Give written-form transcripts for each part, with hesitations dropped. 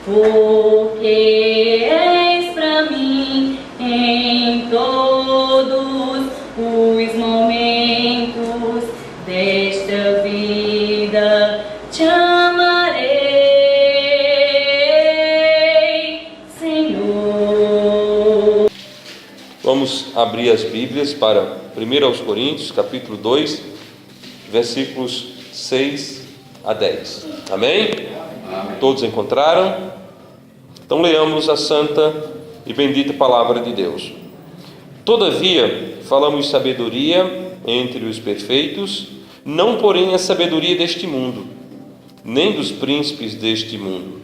porque és pra mim em todos os momentos desta vida. Te amarei, Senhor. Vamos abrir as Bíblias para 1 Coríntios, capítulo 2, versículos 6 a 10. Amém? Amém. Todos encontraram? Então leamos a santa e bendita palavra de Deus. Todavia, falamos sabedoria entre os perfeitos, não porém a sabedoria deste mundo, nem dos príncipes deste mundo,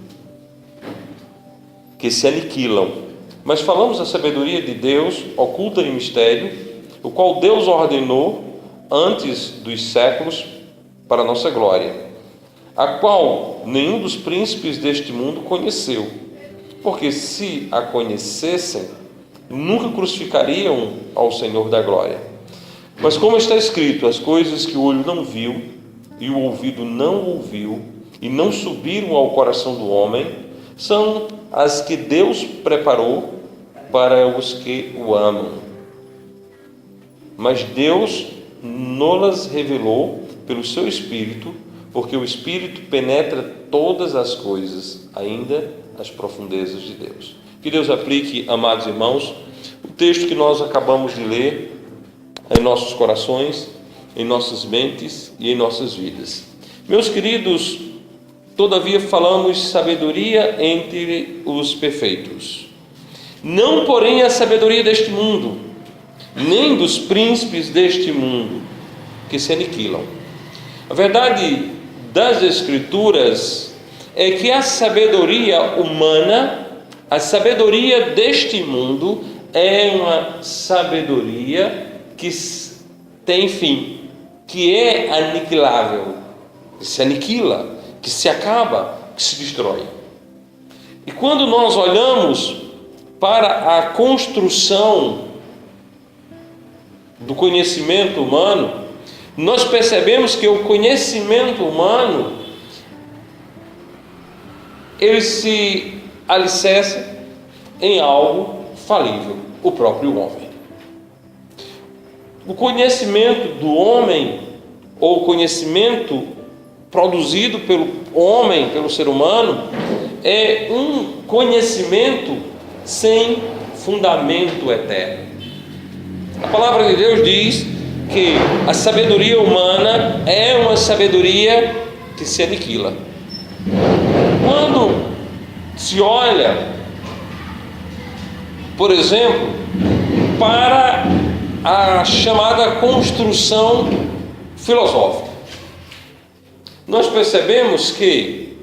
que se aniquilam, mas falamos a sabedoria de Deus, oculta em mistério, o qual Deus ordenou antes dos séculos para a nossa glória, a qual nenhum dos príncipes deste mundo conheceu, porque se a conhecessem, nunca crucificariam ao Senhor da glória. Mas como está escrito, as coisas que o olho não viu e o ouvido não ouviu e não subiram ao coração do homem, são as que Deus preparou para os que o amam. Mas Deus nos revelou pelo seu Espírito, porque o Espírito penetra todas as coisas, ainda as profundezas de Deus. Que Deus aplique, amados irmãos, o texto que nós acabamos de ler em nossos corações, em nossas mentes e em nossas vidas. Meus queridos, todavia falamos sabedoria entre os perfeitos, não porém a sabedoria deste mundo, nem dos príncipes deste mundo, que se aniquilam. A verdade das Escrituras é que a sabedoria humana, a sabedoria deste mundo, é uma sabedoria que tem fim, que é aniquilável, que se aniquila, que se acaba, que se destrói. E quando nós olhamos para a construção do conhecimento humano, nós percebemos que o conhecimento humano, ele se alicerça em algo falível, o próprio homem. O conhecimento do homem, ou o conhecimento produzido pelo homem, pelo ser humano, é um conhecimento sem fundamento eterno. A palavra de Deus diz que a sabedoria humana é uma sabedoria que se aniquila. Quando se olha, por exemplo, para a chamada construção filosófica, nós percebemos que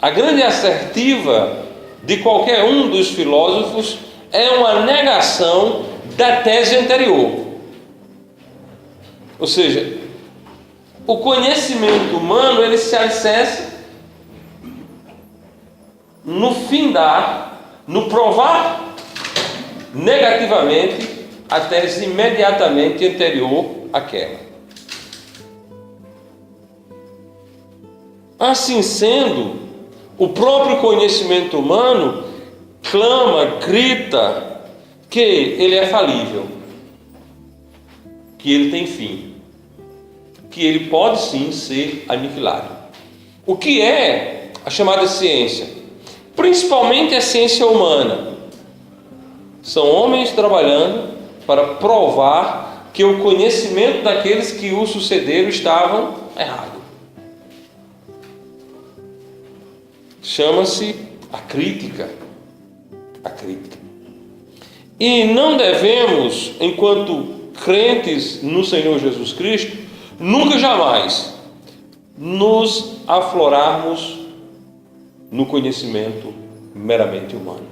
a grande assertiva de qualquer um dos filósofos é uma negação da tese anterior. Ou seja, o conhecimento humano, ele se alicerça no findar, no provar negativamente a tese imediatamente anterior àquela. Assim sendo, o próprio conhecimento humano clama, grita que ele é falível, que ele tem fim, que ele pode sim ser aniquilado. O que é a chamada ciência? Principalmente a ciência humana. São homens trabalhando para provar que o conhecimento daqueles que o sucederam estavam errados. Chama-se a crítica. A crítica. E não devemos, enquanto crentes no Senhor Jesus Cristo, nunca jamais nos aflorarmos no conhecimento meramente humano.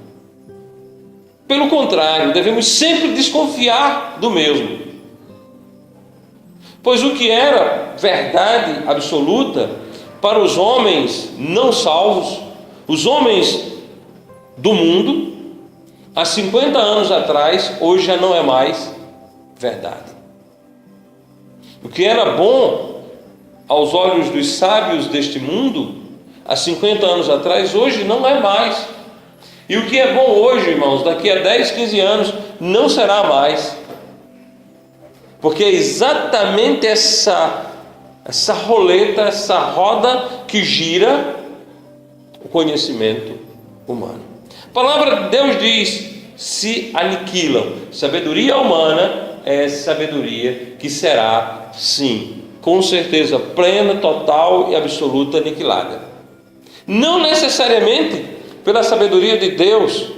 Pelo contrário, devemos sempre desconfiar do mesmo. Pois o que era verdade absoluta para os homens não salvos, os homens do mundo, há 50 anos atrás, hoje já não é mais verdade. O que era bom aos olhos dos sábios deste mundo, há 50 anos atrás, hoje não é mais. E o que é bom hoje, irmãos, daqui a 10, 15 anos, não será mais. Porque é exatamente essa roleta, essa roda que gira o conhecimento humano. A palavra de Deus diz: se aniquilam. Sabedoria humana é sabedoria que será, sim, com certeza, plena, total e absoluta aniquilada. Não necessariamente pela sabedoria de Deus,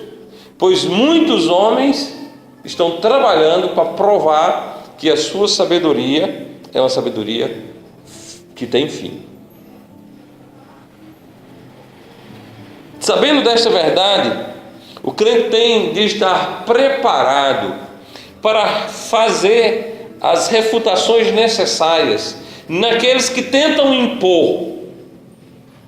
pois muitos homens estão trabalhando para provar que a sua sabedoria é uma sabedoria que tem fim. Sabendo desta verdade, o crente tem de estar preparado para fazer as refutações necessárias naqueles que tentam impor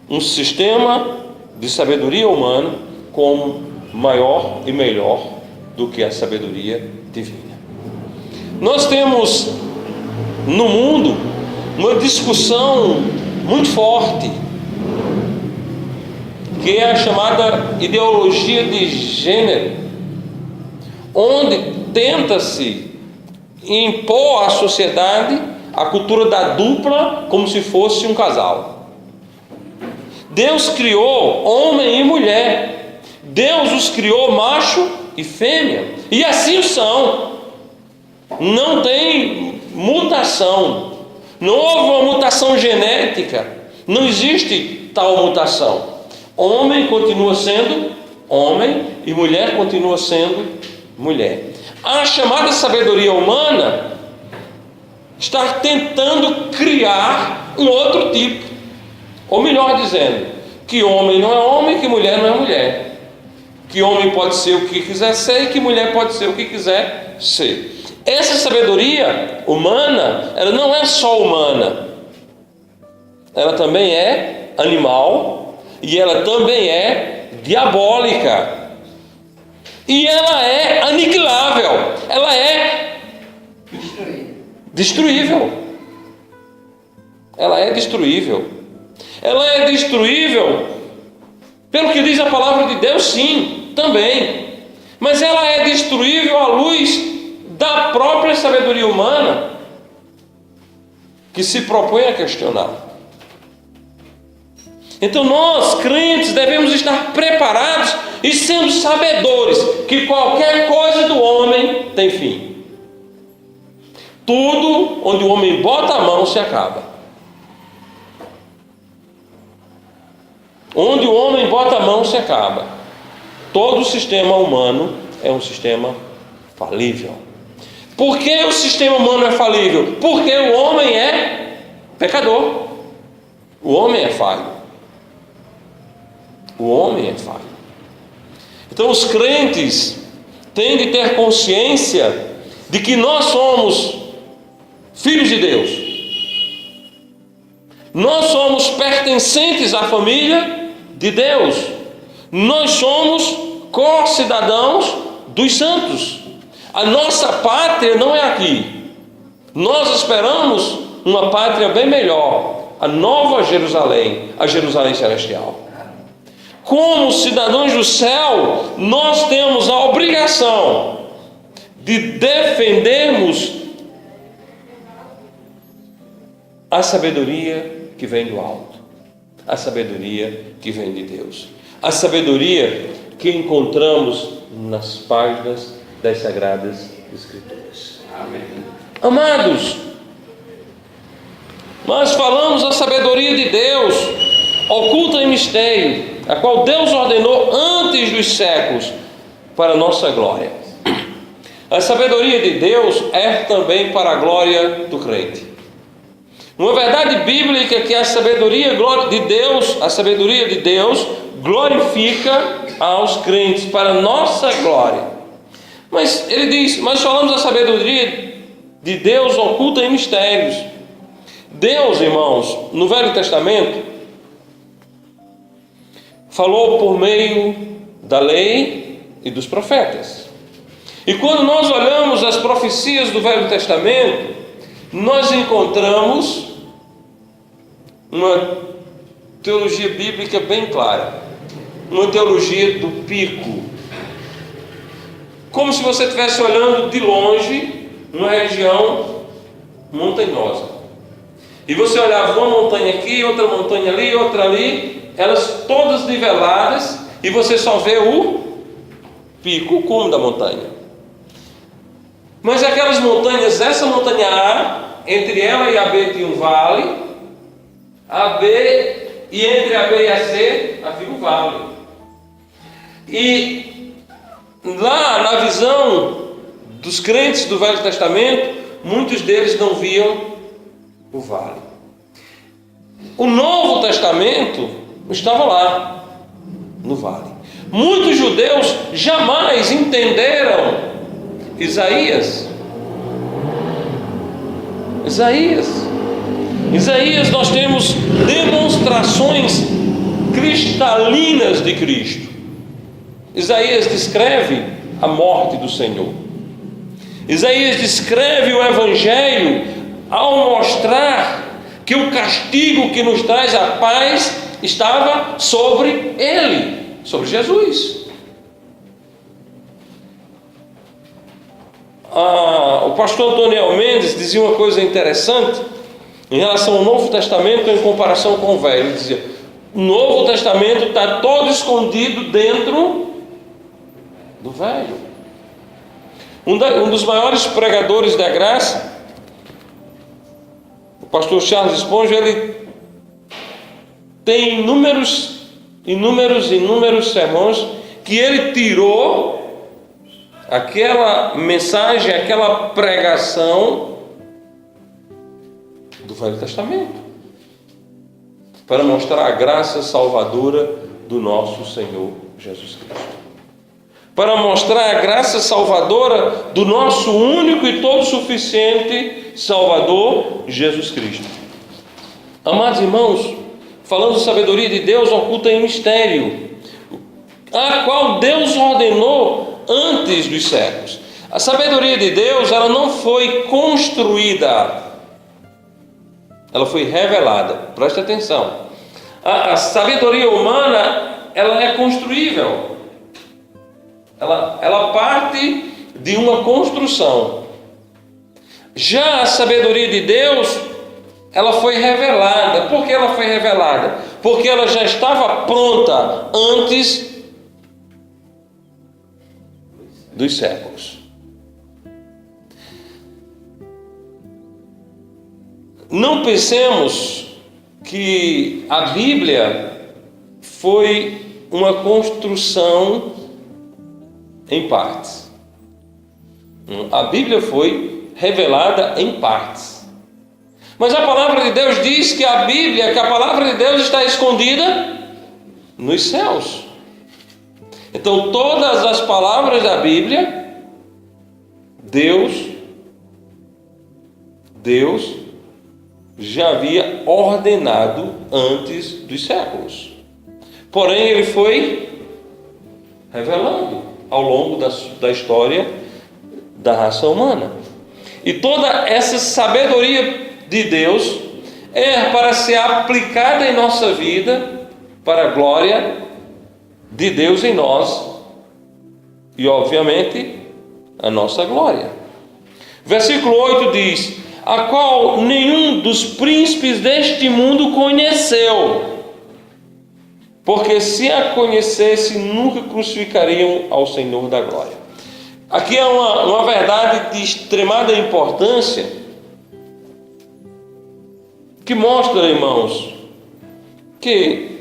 um sistema de sabedoria humana como maior e melhor do que a sabedoria divina. Nós temos no mundo uma discussão muito forte, que é a chamada ideologia de gênero, onde tenta-se impor à sociedade a cultura da dupla como se fosse um casal. Deus criou homem e mulher, Deus os criou macho e fêmea, e assim o são. Não tem mutação, não houve uma mutação genética, não existe tal mutação. Homem continua sendo homem e mulher continua sendo mulher. A chamada sabedoria humana está tentando criar um outro tipo, ou melhor dizendo, que homem não é homem, que mulher não é mulher, que homem pode ser o que quiser ser e que mulher pode ser o que quiser ser. Essa sabedoria humana, ela não é só humana, ela também é animal, e ela também é diabólica, e ela é aniquilável, ela é destruível. Ela é destruível. Ela é destruível pelo que diz a palavra de Deus, sim, também. Mas ela é destruível à luz da própria sabedoria humana, que se propõe a questionar. Então nós, crentes, devemos estar preparados e sendo sabedores que qualquer coisa do homem tem fim. Tudo onde o homem bota a mão se acaba. Onde o homem bota a mão se acaba. Todo o sistema humano é um sistema falível. Por que o sistema humano é falível? Porque o homem é pecador. O homem é falho. O homem é falho. Então os crentes têm de ter consciência de que nós somos filhos de Deus. Nós somos pertencentes à família de Deus. Nós somos co-cidadãos dos santos. A nossa pátria não é aqui. Nós esperamos uma pátria bem melhor, a nova Jerusalém, a Jerusalém celestial. Como cidadãos do céu, nós temos a obrigação de defendermos a sabedoria que vem do alto, a sabedoria que vem de Deus, a sabedoria que encontramos nas páginas das Sagradas Escrituras. Amém. Amados, nós falamos a sabedoria de Deus, oculta em mistério, a qual Deus ordenou antes dos séculos para a nossa glória. A sabedoria de Deus é também para a glória do crente. Uma verdade bíblica é que a sabedoria de Deus glorifica aos crentes para a nossa glória. Mas ele diz, mas falamos da sabedoria de Deus oculta em mistérios. Deus, irmãos, no Velho Testamento, falou por meio da lei e dos profetas. E quando nós olhamos as profecias do Velho Testamento, nós encontramos uma teologia bíblica bem clara, uma teologia do pico, como se você estivesse olhando de longe uma região montanhosa, e você olhava uma montanha aqui, outra montanha ali, outra ali, elas todas niveladas, e você só vê o pico, o cume da montanha. Mas aquelas montanhas, essa montanha A, entre ela e a B tinha um vale, a B, e entre a B e a C havia um vale. E lá na visão dos crentes do Velho Testamento, muitos deles não viam o vale. O Novo Testamento estava lá, no vale. Muitos judeus jamais entenderam Isaías, nós temos demonstrações cristalinas de Cristo. Isaías descreve a morte do Senhor. Isaías descreve o Evangelho ao mostrar que o castigo que nos traz a paz estava sobre ele, sobre Jesus. O pastor Antônio Almendes dizia uma coisa interessante em relação ao Novo Testamento em comparação com o Velho. Ele dizia: o Novo Testamento está todo escondido dentro do Velho. Um dos maiores pregadores da graça, o pastor Charles Spurgeon, ele tem inúmeros sermões que ele tirou aquela mensagem, aquela pregação do Velho Testamento, para mostrar a graça salvadora do nosso Senhor Jesus Cristo, para mostrar a graça salvadora do nosso único e todo suficiente Salvador, Jesus Cristo. Amados irmãos, falando de sabedoria de Deus oculta em mistério, a qual Deus ordenou antes dos séculos. A sabedoria de Deus, ela não foi construída, ela foi revelada. Preste atenção. A sabedoria humana, ela é construível. Ela parte de uma construção. Já a sabedoria de Deus, ela foi revelada. Por que ela foi revelada? Porque ela já estava pronta antes dos séculos. Não pensemos que a Bíblia foi uma construção em partes. A Bíblia foi revelada em partes. Mas a palavra de Deus diz que a palavra de Deus está escondida nos céus. Então todas as palavras da Bíblia, Deus já havia ordenado antes dos séculos. Porém, ele foi revelando ao longo da história da raça humana. E toda essa sabedoria de Deus é para ser aplicada em nossa vida para a glória de Deus em nós e, obviamente, a nossa glória. Versículo 8 diz: a qual nenhum dos príncipes deste mundo conheceu, porque se a conhecesse, nunca crucificariam ao Senhor da glória. Aqui é uma verdade de extremada importância, que mostra, irmãos, que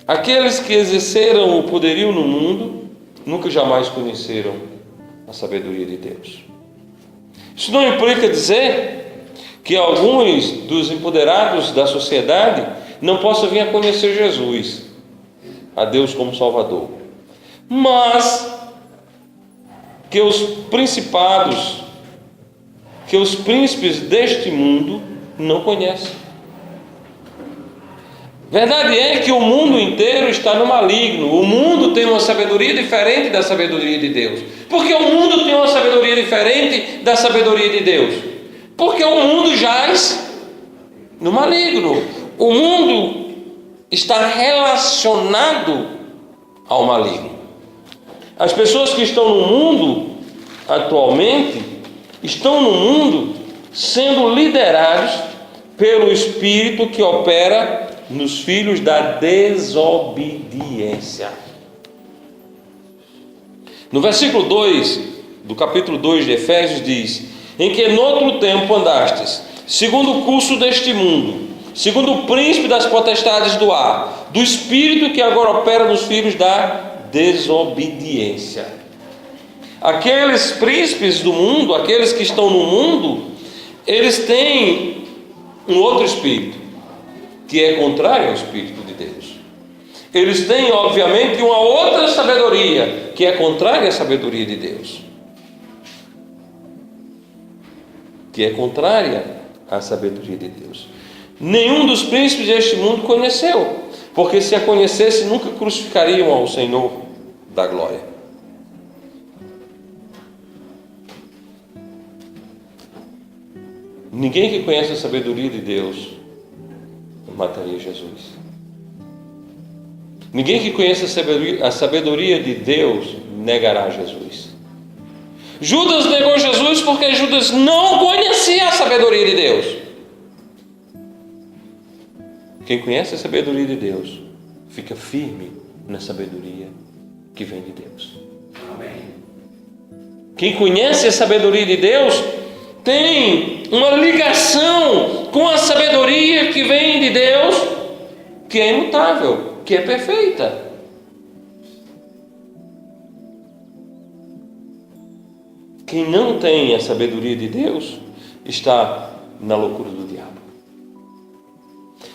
aqueles que exerceram o poderio no mundo nunca jamais conheceram a sabedoria de Deus. Isso não implica dizer que alguns dos empoderados da sociedade não possam vir a conhecer Jesus, a Deus como Salvador, mas que os principados, que os príncipes deste mundo não conhecem. Verdade é que o mundo inteiro está no maligno. O mundo tem uma sabedoria diferente da sabedoria de Deus. Por que o mundo tem uma sabedoria diferente da sabedoria de Deus? Porque o mundo jaz no maligno. O mundo está relacionado ao maligno. As pessoas que estão no mundo atualmente estão no mundo sendo liderados pelo espírito que opera nos filhos da desobediência. No versículo 2 do capítulo 2 de Efésios diz: em que noutro tempo andastes, segundo o curso deste mundo, segundo o príncipe das potestades do ar, do espírito que agora opera nos filhos da desobediência. Aqueles príncipes do mundo, aqueles que estão no mundo, eles têm um outro espírito, que é contrário ao Espírito de Deus. Eles têm, obviamente, uma outra sabedoria, que é contrária à sabedoria de Deus. Que é contrária à sabedoria de Deus. Nenhum dos príncipes deste mundo conheceu, porque se a conhecesse, nunca crucificariam ao Senhor da glória. Ninguém que conhece a sabedoria de Deus mataria Jesus. Ninguém que conhece a sabedoria de Deus negará Jesus. Judas negou Jesus porque Judas não conhecia a sabedoria de Deus. Quem conhece a sabedoria de Deus fica firme na sabedoria que vem de Deus. Amém. Quem conhece a sabedoria de Deus tem uma ligação com a sabedoria que vem de Deus, que é imutável, que é perfeita. Quem não tem a sabedoria de Deus está na loucura do diabo.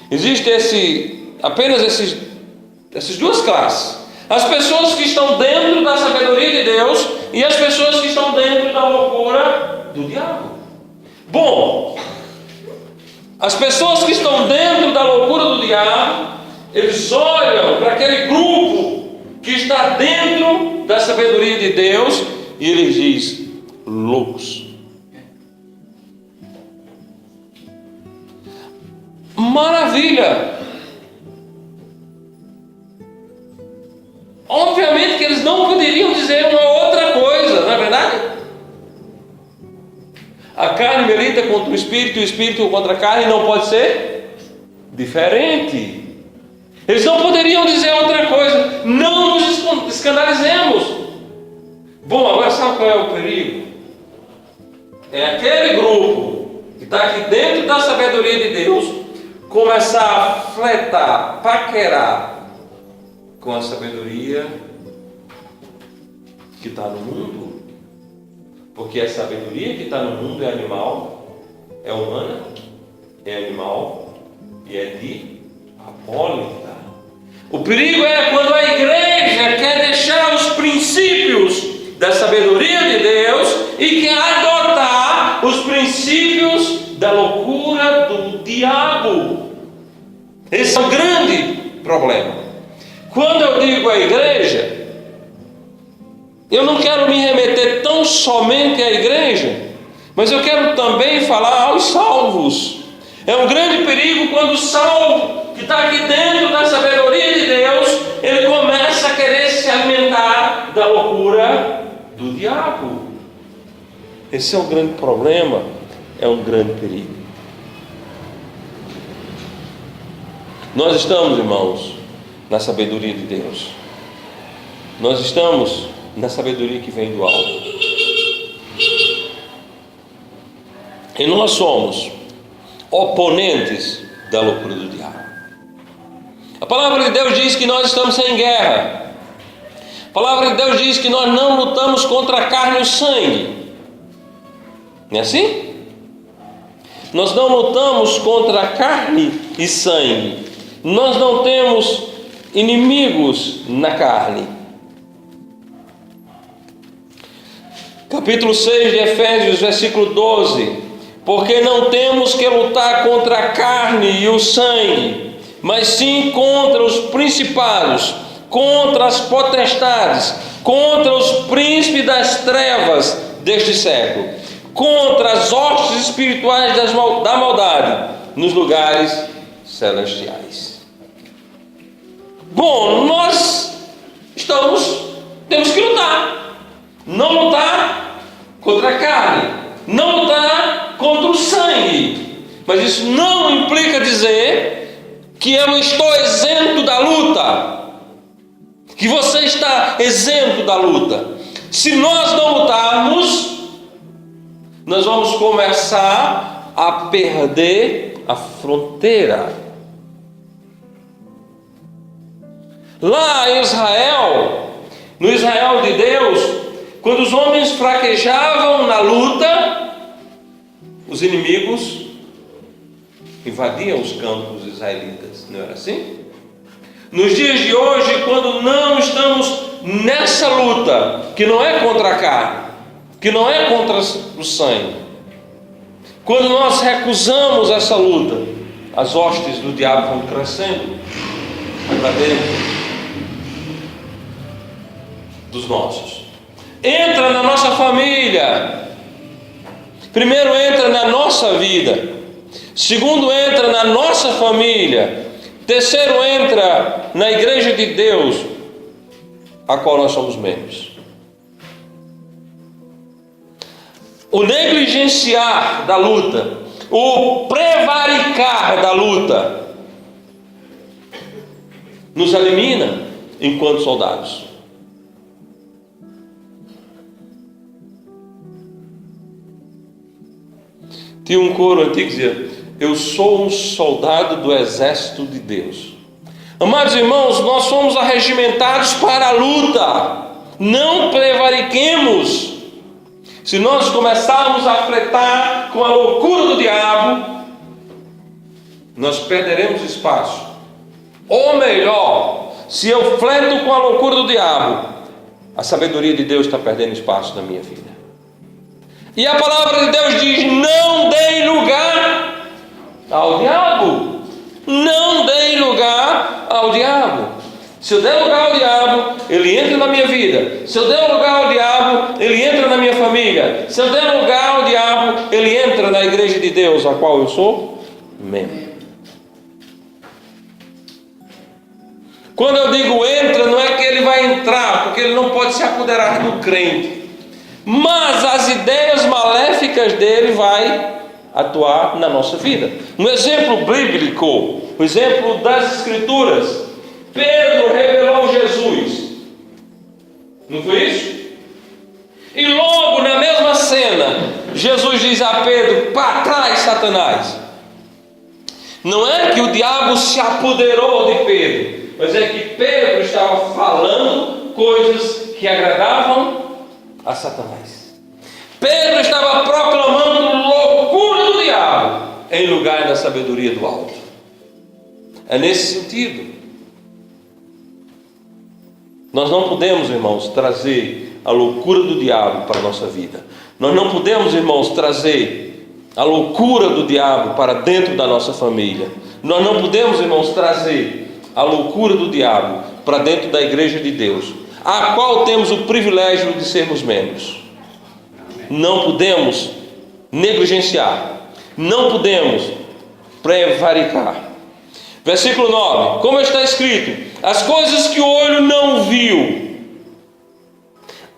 Existe apenas essas duas classes: as pessoas que estão dentro da sabedoria de Deus e as pessoas que estão dentro da loucura do diabo. Bom, as pessoas que estão dentro da loucura do diabo, eles olham para aquele grupo que está dentro da sabedoria de Deus e eles dizem: loucos. Maravilha! Obviamente que eles não poderiam dizer uma outra coisa, não é verdade? A carne milita contra o espírito e o espírito contra a carne, não pode ser diferente. Eles não poderiam dizer outra coisa. Não nos escandalizemos. Bom, agora sabe qual é o perigo? É aquele grupo que está aqui dentro da sabedoria de Deus começar a fletar, paquerar com a sabedoria que está no mundo. Porque a sabedoria que está no mundo é animal, é humana, é animal e é diabólica. O perigo é quando a igreja quer deixar os princípios da sabedoria de Deus e quer adotar os princípios da loucura do diabo. Esse é um grande problema. Quando eu digo a igreja, eu não quero me remeter tão somente à igreja, mas eu quero também falar aos salvos. É um grande perigo quando o salvo, que está aqui dentro da sabedoria de Deus, ele começa a querer se alimentar da loucura do diabo. Esse é um grande problema, é um grande perigo. Nós estamos, irmãos, na sabedoria de Deus. Nós estamos na sabedoria que vem do alto. E nós somos oponentes da loucura do diabo. A palavra de Deus diz que nós estamos em guerra. A palavra de Deus diz que nós não lutamos contra a carne e o sangue. Não é assim? Nós não lutamos contra a carne e sangue. Nós não temos inimigos na carne. Capítulo 6 de Efésios, versículo 12. Porque não temos que lutar contra a carne e o sangue, mas sim contra os principados, contra as potestades, contra os príncipes das trevas deste século, contra as hostes espirituais da maldade nos lugares celestiais. Bom, nós temos que lutar. Não lutar contra a carne, não lutar contra o sangue. Mas isso não implica dizer que eu estou isento da luta, que você está isento da luta. Se nós não lutarmos, nós vamos começar a perder a fronteira. Lá em Israel, no Israel de Deus, quando os homens fraquejavam na luta, os inimigos invadiam os campos israelitas, não era assim? Nos dias de hoje, quando não estamos nessa luta, que não é contra a carne, que não é contra o sangue, quando nós recusamos essa luta, as hostes do diabo vão crescendo para dentro dos nossos. Entra na nossa família. Primeiro entra na nossa vida. Segundo entra na nossa família. Terceiro entra na igreja de Deus, a qual nós somos membros. O negligenciar da luta, o prevaricar da luta, nos elimina enquanto soldados. Tinha um coro antigo que dizia: eu sou um soldado do exército de Deus. Amados irmãos, nós somos arregimentados para a luta. Não prevariquemos. Se nós começarmos a fletar com a loucura do diabo, nós perderemos espaço. Ou melhor, se eu fleto com a loucura do diabo, a sabedoria de Deus está perdendo espaço na minha vida. E a palavra de Deus diz: não dei lugar ao diabo. Não dei lugar ao diabo. Se eu der lugar ao diabo, ele entra na minha vida. Se eu der lugar ao diabo, ele entra na minha família. Se eu der lugar ao diabo, ele entra na igreja de Deus, a qual eu sou membro. Quando eu digo entra, não é que ele vai entrar, porque ele não pode se apoderar do crente, mas as ideias maléficas dele vai atuar na nossa vida. Um exemplo bíblico, um exemplo das Escrituras: Pedro revelou Jesus, não foi isso? E logo na mesma cena, Jesus diz a Pedro: para trás, Satanás. Não é que o diabo se apoderou de Pedro, mas é que Pedro estava falando coisas que agradavam a Satanás. Pedro estava proclamando loucura do diabo em lugar da sabedoria do alto. É nesse sentido. Nós não podemos, irmãos, trazer a loucura do diabo para a nossa vida. Nós não podemos, irmãos, trazer a loucura do diabo para dentro da nossa família. Nós não podemos, irmãos, trazer a loucura do diabo para dentro da igreja de Deus, a qual temos o privilégio de sermos membros. Não podemos negligenciar, não podemos prevaricar. Versículo 9, como está escrito: as coisas que o olho não viu,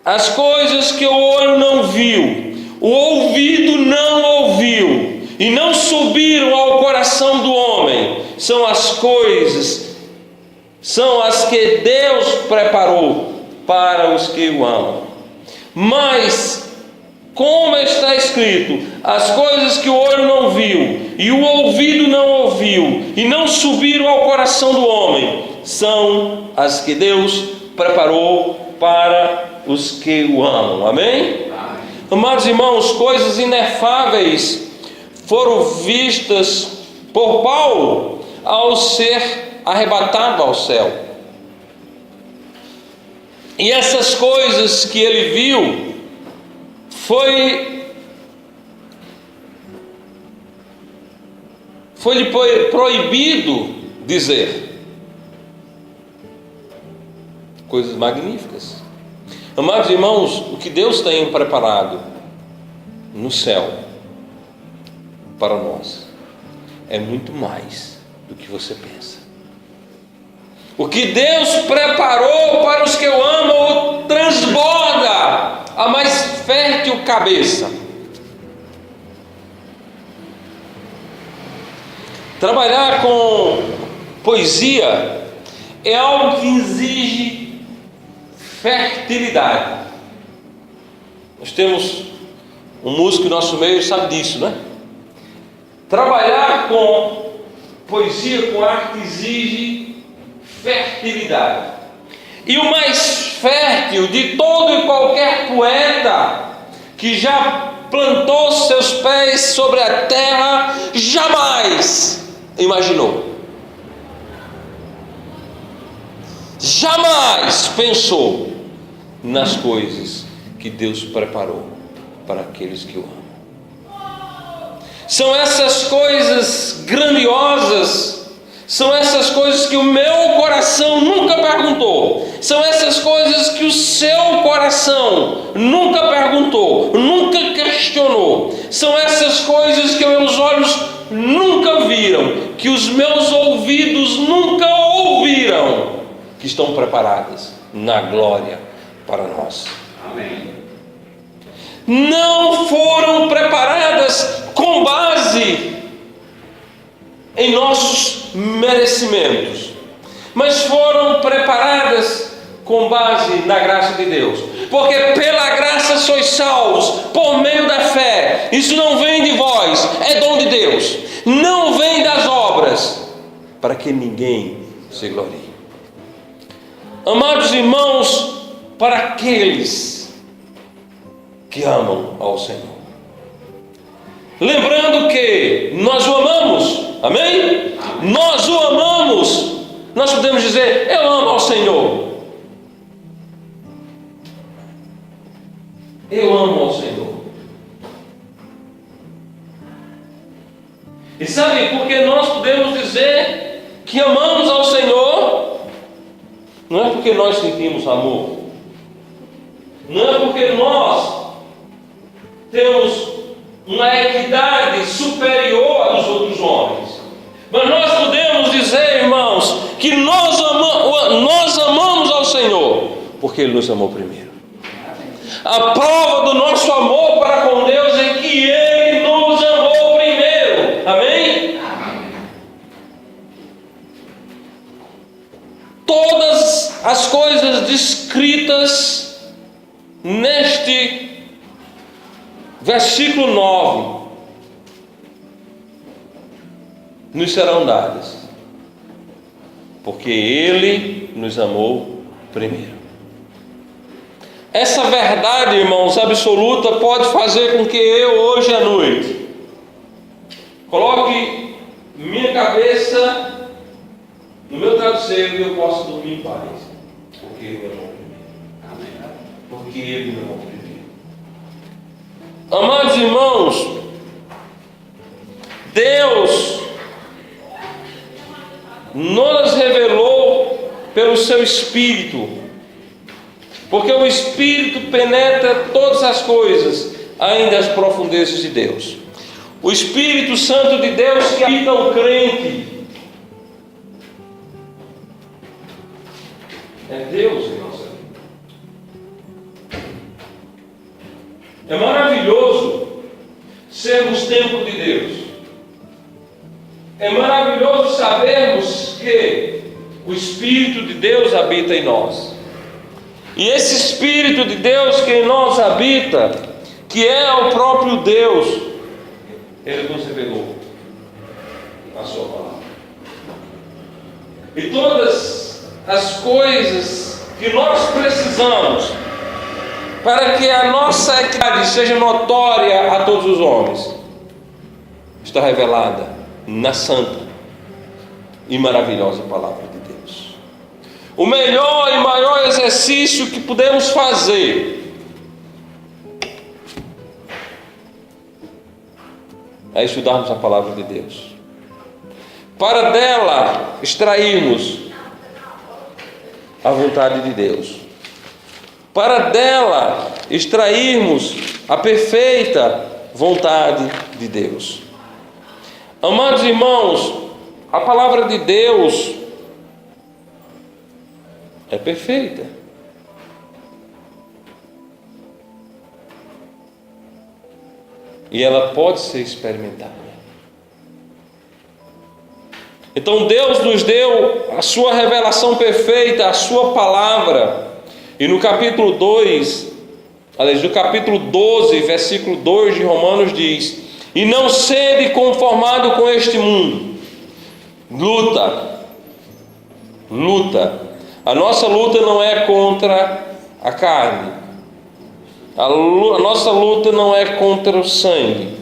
as coisas que o olho não viu, o ouvido não ouviu, e não subiram ao coração do homem, são as coisas, são as que Deus preparou para os que o amam. Mas, como está escrito: as coisas que o olho não viu, e o ouvido não ouviu, e não subiram ao coração do homem, são as que Deus preparou para os que o amam. Amém? Amém. Amados irmãos, coisas inefáveis foram vistas por Paulo ao ser arrebatado ao céu. E essas coisas que ele viu foi-lhe proibido dizer. Coisas magníficas. Amados irmãos, o que Deus tem preparado no céu para nós é muito mais do que você pensa. O que Deus preparou para os que o amam transborda a mais fértil cabeça. Trabalhar com poesia é algo que exige fertilidade. Nós temos um músico em nosso meio, sabe disso, né? Trabalhar com poesia, com arte, exige fertilidade. E o mais fértil de todo e qualquer poeta que já plantou seus pés sobre a terra, jamais imaginou, jamais pensou nas coisas que Deus preparou para aqueles que o amam. São essas coisas grandiosas, são essas coisas que o meu coração nunca perguntou, são essas coisas que o seu coração nunca perguntou, nunca questionou, são essas coisas que meus olhos nunca viram, que os meus ouvidos nunca ouviram, que estão preparadas na glória para nós. Amém. Não foram preparadas com base em nossos merecimentos, mas foram preparadas com base na graça de Deus, porque pela graça sois salvos por meio da fé. Isso não vem de vós, é dom de Deus, não vem das obras, para que ninguém se glorie. Amados irmãos, para aqueles que amam ao Senhor, lembrando que nós o amamos, amém? Nós o amamos. Nós podemos dizer: eu amo ao Senhor. Eu amo ao Senhor. E sabe por que nós podemos dizer que amamos ao Senhor? Não é porque nós sentimos amor, não é porque nós temos uma equidade superior aos outros homens, mas nós podemos dizer, irmãos, que nós amamos ao Senhor porque Ele nos amou primeiro. A prova do nosso amor para com Deus é que Ele nos amou primeiro. Amém? Todas as coisas descritas neste versículo 9 nos serão dadas, porque Ele nos amou primeiro. Essa verdade, irmãos, absoluta, pode fazer com que eu, hoje à noite, coloque minha cabeça no meu travesseiro e eu possa dormir em paz, porque Ele me amou primeiro. Porque Ele me amou primeiro. Amados irmãos, Deus nos revelou pelo seu Espírito, porque o Espírito penetra todas as coisas, ainda as profundezas de Deus. O Espírito Santo de Deus que habita o crente é Deus em nossa vida. É maravilhoso sermos templo de Deus. É maravilhoso sabermos que o Espírito de Deus habita em nós. E esse Espírito de Deus que em nós habita, que é o próprio Deus, Ele nos revelou na sua palavra. E todas as coisas que nós precisamos para que a nossa equidade seja notória a todos os homens, está revelada na santa e maravilhosa palavra de Deus. O melhor e maior exercício que podemos fazer é estudarmos a palavra de Deus, para dela extrairmos a vontade de Deus, para dela extrairmos a perfeita vontade de Deus. Amados irmãos, a palavra de Deus é perfeita. E ela pode ser experimentada. Então Deus nos deu a sua revelação perfeita, a sua palavra. E no capítulo 2, aliás, no capítulo 12, versículo 2 de Romanos diz: e não sede conformado com este mundo. Luta. A nossa luta não é contra a carne. A nossa luta não é contra o sangue.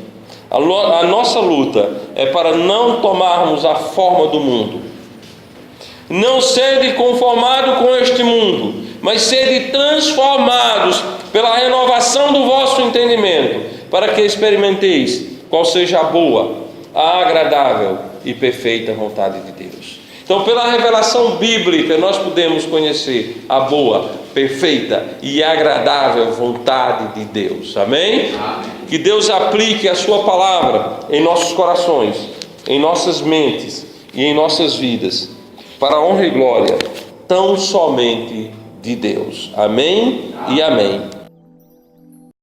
A nossa luta é para não tomarmos a forma do mundo. Não sede conformado com este mundo, mas sede transformados pela renovação do vosso entendimento, para que experimenteis qual seja a boa, a agradável e perfeita vontade de Deus. Então, pela revelação bíblica, nós podemos conhecer a boa, perfeita e agradável vontade de Deus. Amém? Amém. Que Deus aplique a sua palavra em nossos corações, em nossas mentes e em nossas vidas, para a honra e glória tão somente de Deus. Amém e amém.